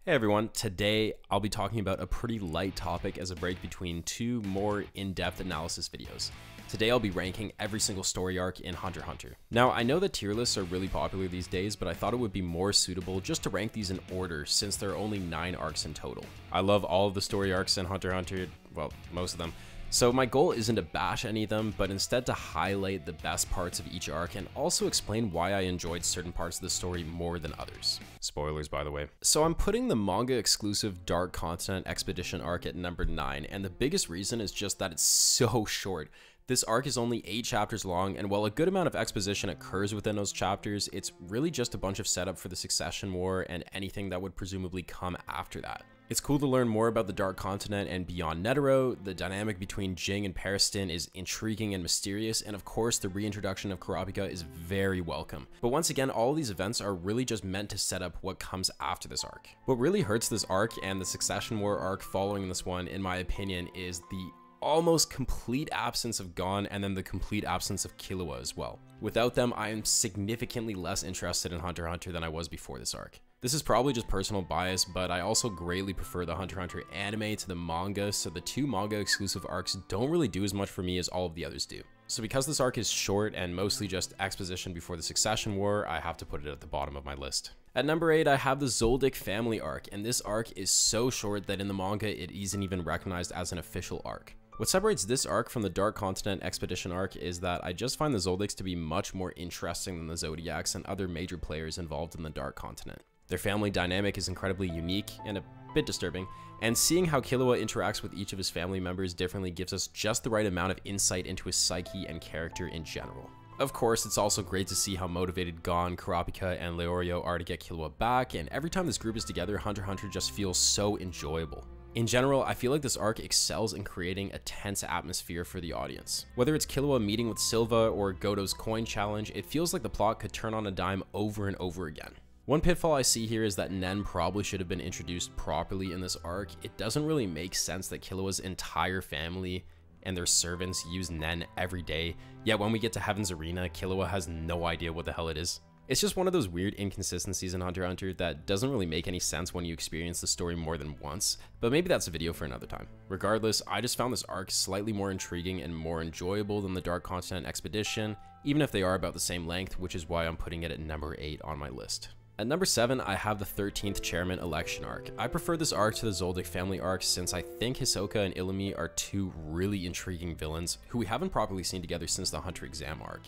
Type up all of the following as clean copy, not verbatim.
Hey everyone, today I'll be talking about a pretty light topic as a break between two more in-depth analysis videos. Today I'll be ranking every single story arc in Hunter x Hunter. Now I know that tier lists are really popular these days, but I thought it would be more suitable just to rank these in order since there are only 9 arcs in total. I love all of the story arcs in Hunter x Hunter, well, most of them. So my goal isn't to bash any of them, but instead to highlight the best parts of each arc and also explain why I enjoyed certain parts of the story more than others. Spoilers, by the way. So I'm putting the manga exclusive Dark Continent Expedition arc at number 9, and the biggest reason is just that it's so short. This arc is only 8 chapters long, and while a good amount of exposition occurs within those chapters, it's really just a bunch of setup for the Succession War and anything that would presumably come after that. It's cool to learn more about the Dark Continent and beyond Netero. The dynamic between Jing and Pariston is intriguing and mysterious, and of course the reintroduction of Kurapika is very welcome. But once again, all of these events are really just meant to set up what comes after this arc. What really hurts this arc and the Succession War arc following this one, in my opinion, is the almost complete absence of Gon and then the complete absence of Killua as well. Without them, I am significantly less interested in Hunter x Hunter than I was before this arc. This is probably just personal bias, but I also greatly prefer the Hunter x Hunter anime to the manga, so the 2 manga exclusive arcs don't really do as much for me as all of the others do. So because this arc is short and mostly just exposition before the Succession War, I have to put it at the bottom of my list. At number 8, I have the Zoldyck Family arc, and this arc is so short that in the manga it isn't even recognized as an official arc. What separates this arc from the Dark Continent Expedition arc is that I just find the Zoldicks to be much more interesting than the Zodiacs and other major players involved in the Dark Continent. Their family dynamic is incredibly unique and a bit disturbing, and seeing how Killua interacts with each of his family members differently gives us just the right amount of insight into his psyche and character in general. Of course, it's also great to see how motivated Gon, Kurapika, and Leorio are to get Killua back, and every time this group is together, Hunter x Hunter just feels so enjoyable. In general, I feel like this arc excels in creating a tense atmosphere for the audience. Whether it's Killua meeting with Silva or Goto's coin challenge, it feels like the plot could turn on a dime over and over again. One pitfall I see here is that Nen probably should have been introduced properly in this arc. It doesn't really make sense that Killua's entire family and their servants use Nen every day, yet when we get to Heaven's Arena, Killua has no idea what the hell it is. It's just one of those weird inconsistencies in Hunter x Hunter that doesn't really make any sense when you experience the story more than once, but maybe that's a video for another time. Regardless, I just found this arc slightly more intriguing and more enjoyable than the Dark Continent Expedition, even if they are about the same length, which is why I'm putting it at number 8 on my list. At number 7, I have the 13th Chairman Election arc. I prefer this arc to the Zoldyck Family arc since I think Hisoka and Illumi are 2 really intriguing villains who we haven't properly seen together since the Hunter exam arc,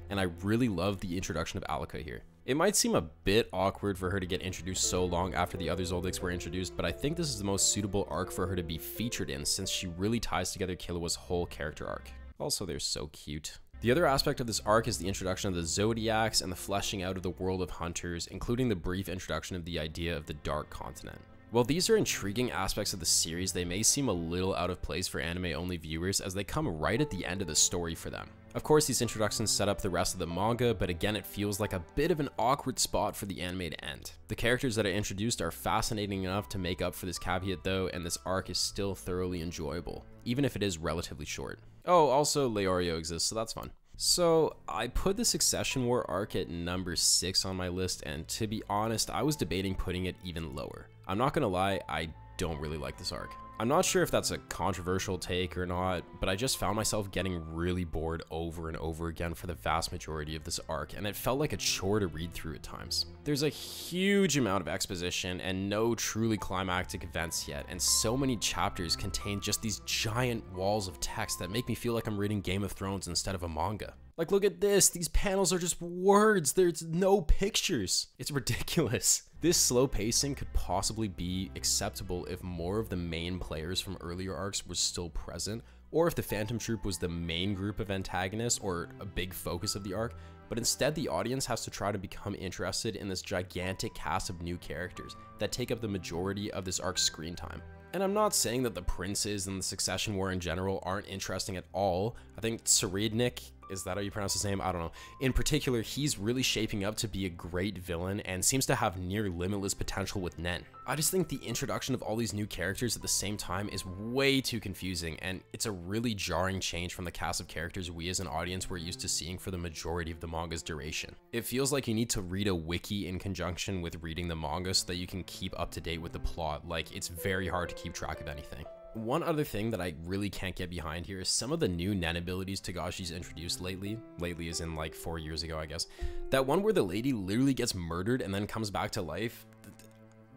and I really love the introduction of Alika here. It might seem a bit awkward for her to get introduced so long after the other Zoldicks were introduced, but I think this is the most suitable arc for her to be featured in since she really ties together Killua's whole character arc. Also, they're so cute. The other aspect of this arc is the introduction of the Zodiacs and the fleshing out of the world of hunters, including the brief introduction of the idea of the Dark Continent. While these are intriguing aspects of the series, they may seem a little out of place for anime-only viewers as they come right at the end of the story for them. Of course, these introductions set up the rest of the manga, but again, it feels like a bit of an awkward spot for the anime to end. The characters that are introduced are fascinating enough to make up for this caveat though, and this arc is still thoroughly enjoyable, even if it is relatively short. Oh, also Leorio exists, so that's fun. So I put the Succession War arc at number 6 on my list, and to be honest, I was debating putting it even lower. I'm not gonna lie, I don't really like this arc. I'm not sure if that's a controversial take or not, but I just found myself getting really bored over and over again for the vast majority of this arc, and it felt like a chore to read through at times. There's a huge amount of exposition and no truly climactic events yet, and so many chapters contain just these giant walls of text that make me feel like I'm reading Game of Thrones instead of a manga. Like, look at this, these panels are just words, there's no pictures. It's ridiculous. This slow pacing could possibly be acceptable if more of the main players from earlier arcs were still present, or if the Phantom Troop was the main group of antagonists or a big focus of the arc, but instead the audience has to try to become interested in this gigantic cast of new characters that take up the majority of this arc's screen time. And I'm not saying that the princes and the Succession War in general aren't interesting at all. I think Serednik is that how you pronounce his name? I don't know. In particular, he's really shaping up to be a great villain and seems to have near limitless potential with Nen. I just think the introduction of all these new characters at the same time is way too confusing, and it's a really jarring change from the cast of characters we as an audience were used to seeing for the majority of the manga's duration. It feels like you need to read a wiki in conjunction with reading the manga so that you can keep up to date with the plot. Like, it's very hard to keep track of anything. One other thing that I really can't get behind here is some of the new Nen abilities Togashi's introduced lately. Lately is in like 4 years ago, I guess. That one where the lady literally gets murdered and then comes back to life.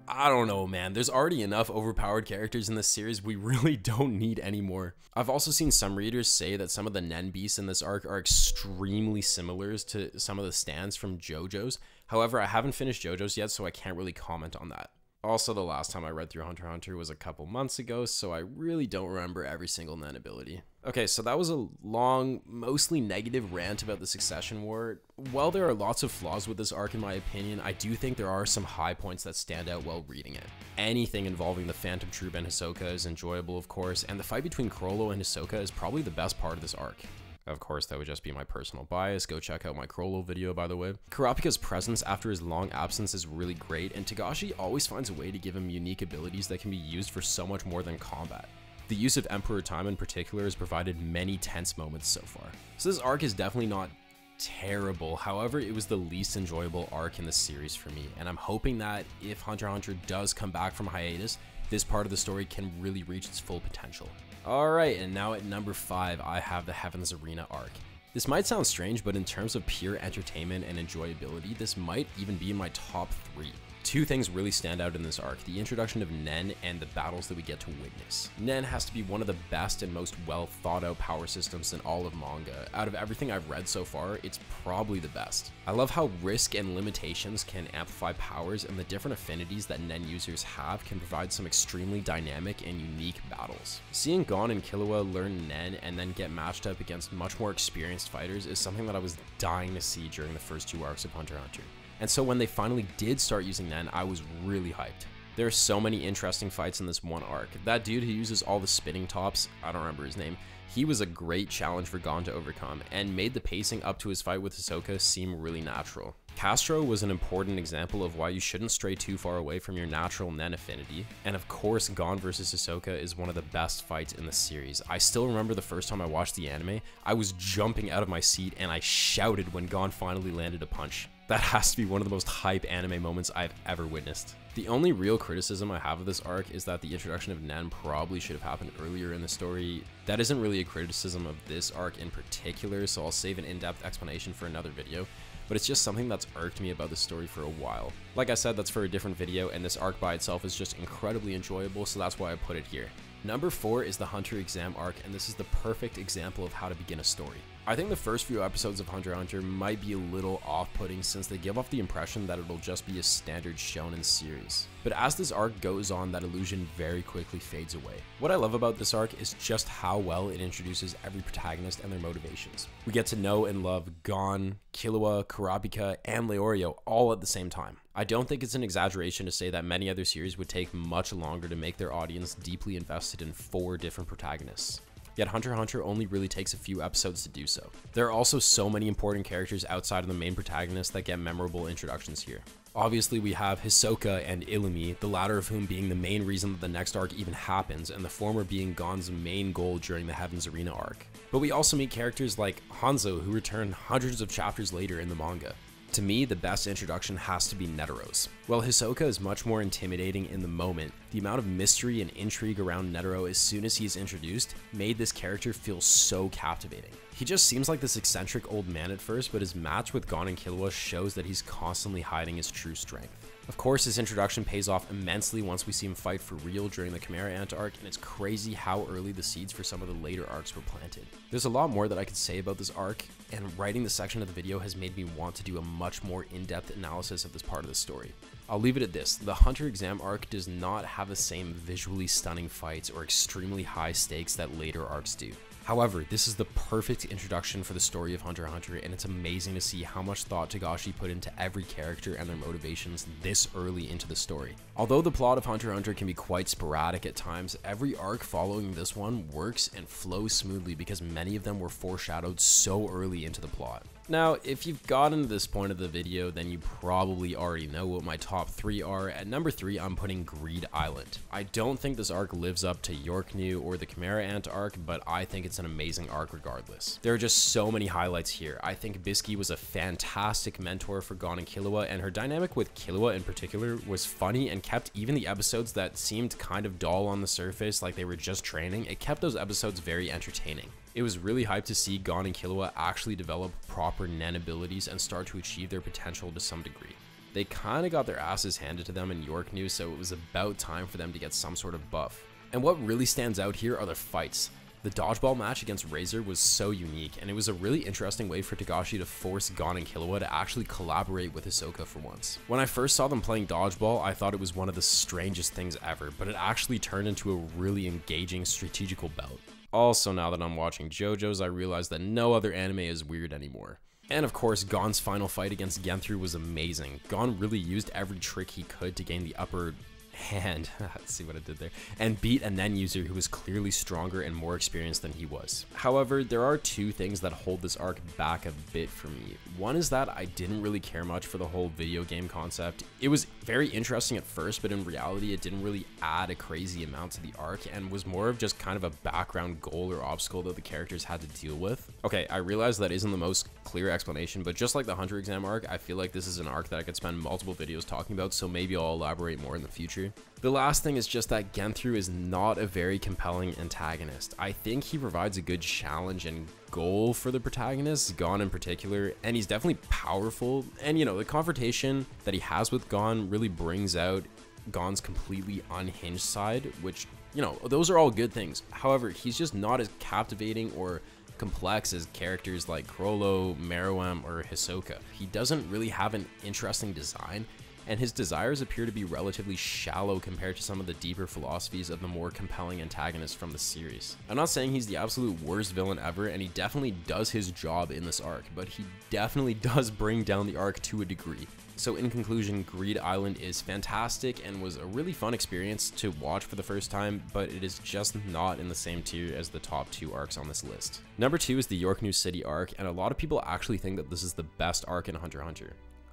I don't know, man. There's already enough overpowered characters in this series. We really don't need any more. I've also seen some readers say that some of the Nen beasts in this arc are extremely similar to some of the stands from JoJo's. However, I haven't finished JoJo's yet, so I can't really comment on that. Also, the last time I read through Hunter x Hunter was a couple months ago, so I really don't remember every single Nen ability. Okay, so that was a long, mostly negative rant about the Succession War. While there are lots of flaws with this arc in my opinion, I do think there are some high points that stand out while reading it. Anything involving the Phantom Troop and Hisoka is enjoyable, of course, and the fight between Chrollo and Hisoka is probably the best part of this arc. Of course, that would just be my personal bias. Go check out my Chrollo video, by the way. Kurapika's presence after his long absence is really great, and Togashi always finds a way to give him unique abilities that can be used for so much more than combat. The use of Emperor Time in particular has provided many tense moments so far. So this arc is definitely not terrible, however, it was the least enjoyable arc in the series for me, and I'm hoping that if Hunter x Hunter does come back from hiatus, this part of the story can really reach its full potential. Alright, and now at number 5, I have the Heaven's Arena arc. This might sound strange, but in terms of pure entertainment and enjoyability, this might even be in my top 3. Two things really stand out in this arc: the introduction of Nen and the battles that we get to witness. Nen has to be one of the best and most well thought out power systems in all of manga. Out of everything I've read so far, it's probably the best. I love how risk and limitations can amplify powers, and the different affinities that Nen users have can provide some extremely dynamic and unique battles. Seeing Gon and Killua learn Nen and then get matched up against much more experienced fighters is something that I was dying to see during the first 2 arcs of Hunter x Hunter. And so when they finally did start using Nen, I was really hyped. There are so many interesting fights in this one arc. That dude who uses all the spinning tops, I don't remember his name, he was a great challenge for Gon to overcome and made the pacing up to his fight with Hisoka seem really natural. Castro was an important example of why you shouldn't stray too far away from your natural Nen affinity, and of course Gon vs Hisoka is one of the best fights in the series. I still remember the first time I watched the anime, I was jumping out of my seat and I shouted when Gon finally landed a punch. That has to be one of the most hype anime moments I've ever witnessed. The only real criticism I have of this arc is that the introduction of Nen probably should have happened earlier in the story. That isn't really a criticism of this arc in particular, so I'll save an in-depth explanation for another video, but it's just something that's irked me about the story for a while. Like I said, that's for a different video, and this arc by itself is just incredibly enjoyable, so that's why I put it here. Number 4 is the Hunter exam arc, and this is the perfect example of how to begin a story. I think the first few episodes of Hunter x Hunter might be a little off-putting since they give off the impression that it'll just be a standard shonen series. But as this arc goes on, that illusion very quickly fades away. What I love about this arc is just how well it introduces every protagonist and their motivations. We get to know and love Gon, Killua, Kurapika, and Leorio all at the same time. I don't think it's an exaggeration to say that many other series would take much longer to make their audience deeply invested in 4 different protagonists. Yet Hunter x Hunter only really takes a few episodes to do so. There are also so many important characters outside of the main protagonist that get memorable introductions here. Obviously we have Hisoka and Illumi, the latter of whom being the main reason that the next arc even happens, and the former being Gon's main goal during the Heaven's Arena arc. But we also meet characters like Hanzo, who return hundreds of chapters later in the manga. To me, the best introduction has to be Netero's. While Hisoka is much more intimidating in the moment, the amount of mystery and intrigue around Netero as soon as he is introduced made this character feel so captivating. He just seems like this eccentric old man at first, but his match with Gon and Killua shows that he's constantly hiding his true strength. Of course, his introduction pays off immensely once we see him fight for real during the Chimera Ant arc, and it's crazy how early the seeds for some of the later arcs were planted. There's a lot more that I could say about this arc, and writing this section of the video has made me want to do a much more in-depth analysis of this part of the story. I'll leave it at this: the Hunter exam arc does not have the same visually stunning fights or extremely high stakes that later arcs do. However, this is the perfect introduction for the story of Hunter x Hunter, and it's amazing to see how much thought Togashi put into every character and their motivations this early into the story. Although the plot of Hunter x Hunter can be quite sporadic at times, every arc following this one works and flows smoothly because many of them were foreshadowed so early into the plot. Now, if you've gotten to this point of the video, then you probably already know what my top 3 are. At number 3, I'm putting Greed Island. I don't think this arc lives up to Yorknew or the Chimera Ant arc, but I think it's an amazing arc regardless. There are just so many highlights here. I think Bisky was a fantastic mentor for Gon and Killua, and her dynamic with Killua in particular was funny and kept even the episodes that seemed kind of dull on the surface, like they were just training, it kept those episodes very entertaining. It was really hyped to see Gon and Killua actually develop proper Nen abilities and start to achieve their potential to some degree. They kinda got their asses handed to them in Yorknew, so it was about time for them to get some sort of buff. And what really stands out here are their fights. The dodgeball match against Razor was so unique, and it was a really interesting way for Togashi to force Gon and Killua to actually collaborate with Hisoka for once. When I first saw them playing dodgeball, I thought it was one of the strangest things ever, but it actually turned into a really engaging strategical bout. Also, now that I'm watching JoJo's, I realize that no other anime is weird anymore. And of course, Gon's final fight against Genthru was amazing. Gon really used every trick he could to gain the upper hand, let's see what I did there, and beat a Nen user who was clearly stronger and more experienced than he was. However, there are two things that hold this arc back a bit for me. One is that I didn't really care much for the whole video game concept. It was very interesting at first, but in reality it didn't really add a crazy amount to the arc and was more of just kind of a background goal or obstacle that the characters had to deal with. Okay, I realize that isn't the most clear explanation, but just like the Hunter exam arc, I feel like this is an arc that I could spend multiple videos talking about, so maybe I'll elaborate more in the future. The last thing is just that Genthru is not a very compelling antagonist. I think he provides a good challenge and goal for the protagonist, Gon in particular, and he's definitely powerful, and you know, the confrontation that he has with Gon really brings out Gon's completely unhinged side, which, you know, those are all good things. However, he's just not as captivating or complex as characters like Chrollo, Meruem, or Hisoka. He doesn't really have an interesting design, and his desires appear to be relatively shallow compared to some of the deeper philosophies of the more compelling antagonists from the series. I'm not saying he's the absolute worst villain ever, and he definitely does his job in this arc, but he definitely does bring down the arc to a degree. So in conclusion, Greed Island is fantastic and was a really fun experience to watch for the first time, but it is just not in the same tier as the top 2 arcs on this list. Number 2 is the Yorknew City arc, and a lot of people actually think that this is the best arc in Hunter x Hunter.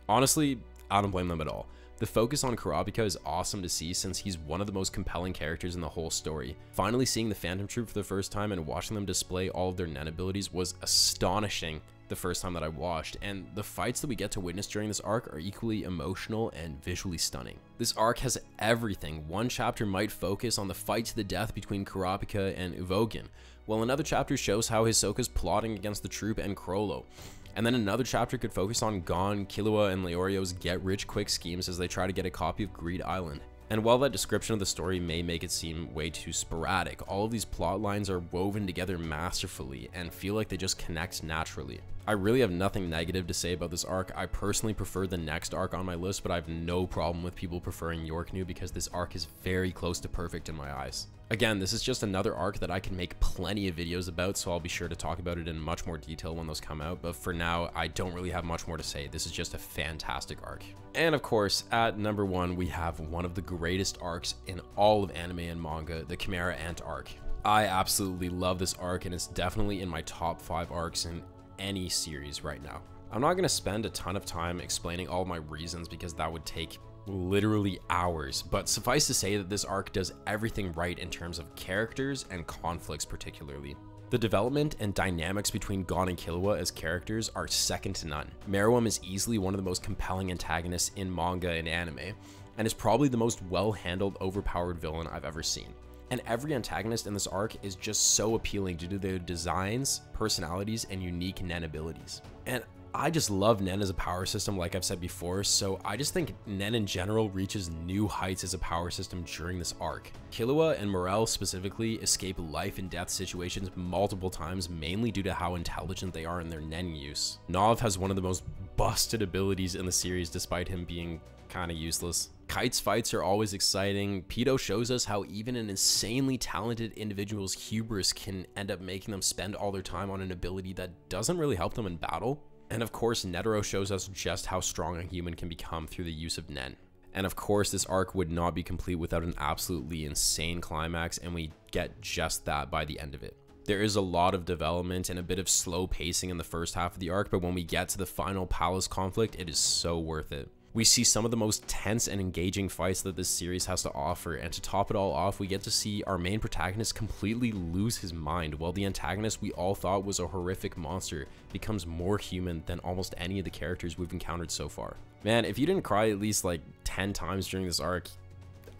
Honestly, I don't blame them at all. The focus on Kurapika is awesome to see since he's one of the most compelling characters in the whole story. Finally seeing the Phantom Troop for the first time and watching them display all of their Nen abilities was astonishing the first time that I watched, and the fights that we get to witness during this arc are equally emotional and visually stunning. This arc has everything. One chapter might focus on the fight to the death between Kurapika and Uvogin, while another chapter shows how Hisoka's plotting against the troop and Chrollo. And then another chapter could focus on Gon, Killua, and Leorio's get-rich-quick schemes as they try to get a copy of Greed Island. And while that description of the story may make it seem way too sporadic, all of these plot lines are woven together masterfully and feel like they just connect naturally. I really have nothing negative to say about this arc. I personally prefer the next arc on my list, but I have no problem with people preferring Yorknew because this arc is very close to perfect in my eyes. Again, this is just another arc that I can make plenty of videos about, so I'll be sure to talk about it in much more detail when those come out, but for now, I don't really have much more to say. This is just a fantastic arc. And of course, at number 1, we have one of the greatest arcs in all of anime and manga, the Chimera Ant arc. I absolutely love this arc, and it's definitely in my top 5 arcs in any series right now. I'm not going to spend a ton of time explaining all my reasons because that would take literally hours, but suffice to say that this arc does everything right in terms of characters and conflicts particularly. The development and dynamics between Gon and Killua as characters are second to none. Meruem is easily one of the most compelling antagonists in manga and anime, and is probably the most well-handled, overpowered villain I've ever seen. And every antagonist in this arc is just so appealing due to their designs, personalities, and unique Nen abilities. And I just love Nen as a power system, like I've said before, so I just think Nen in general reaches new heights as a power system during this arc. Killua and Morel specifically escape life and death situations multiple times, mainly due to how intelligent they are in their Nen use. Nav has one of the most busted abilities in the series despite him being kinda useless. Kite's fights are always exciting. Pedo shows us how even an insanely talented individual's hubris can end up making them spend all their time on an ability that doesn't really help them in battle. And of course, Netero shows us just how strong a human can become through the use of Nen. And of course, this arc would not be complete without an absolutely insane climax, and we get just that by the end of it. There is a lot of development and a bit of slow pacing in the first half of the arc, but when we get to the final palace conflict, it is so worth it. We see some of the most tense and engaging fights that this series has to offer, and to top it all off, we get to see our main protagonist completely lose his mind, while the antagonist we all thought was a horrific monster becomes more human than almost any of the characters we've encountered so far. Man, if you didn't cry at least like 10 times during this arc,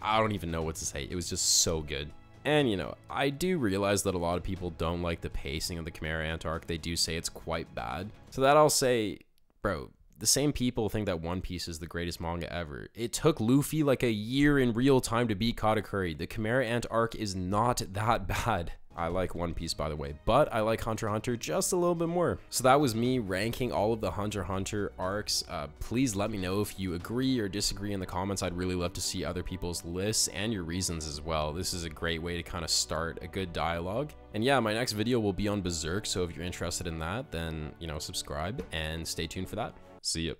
I don't even know what to say. It was just so good. And you know, I do realize that a lot of people don't like the pacing of the Chimera Ant arc. They do say it's quite bad. So that I'll say, bro, the same people think that One Piece is the greatest manga ever. It took Luffy like a year in real time to beat Katakuri. The Chimera Ant arc is not that bad. I like One Piece, by the way, but I like Hunter x Hunter just a little bit more. So that was me ranking all of the Hunter x Hunter arcs. Please let me know if you agree or disagree in the comments. I'd really love to see other people's lists and your reasons as well. This is a great way to kind of start a good dialogue. And yeah, my next video will be on Berserk, so if you're interested in that, then, you know, subscribe and stay tuned for that. See ya.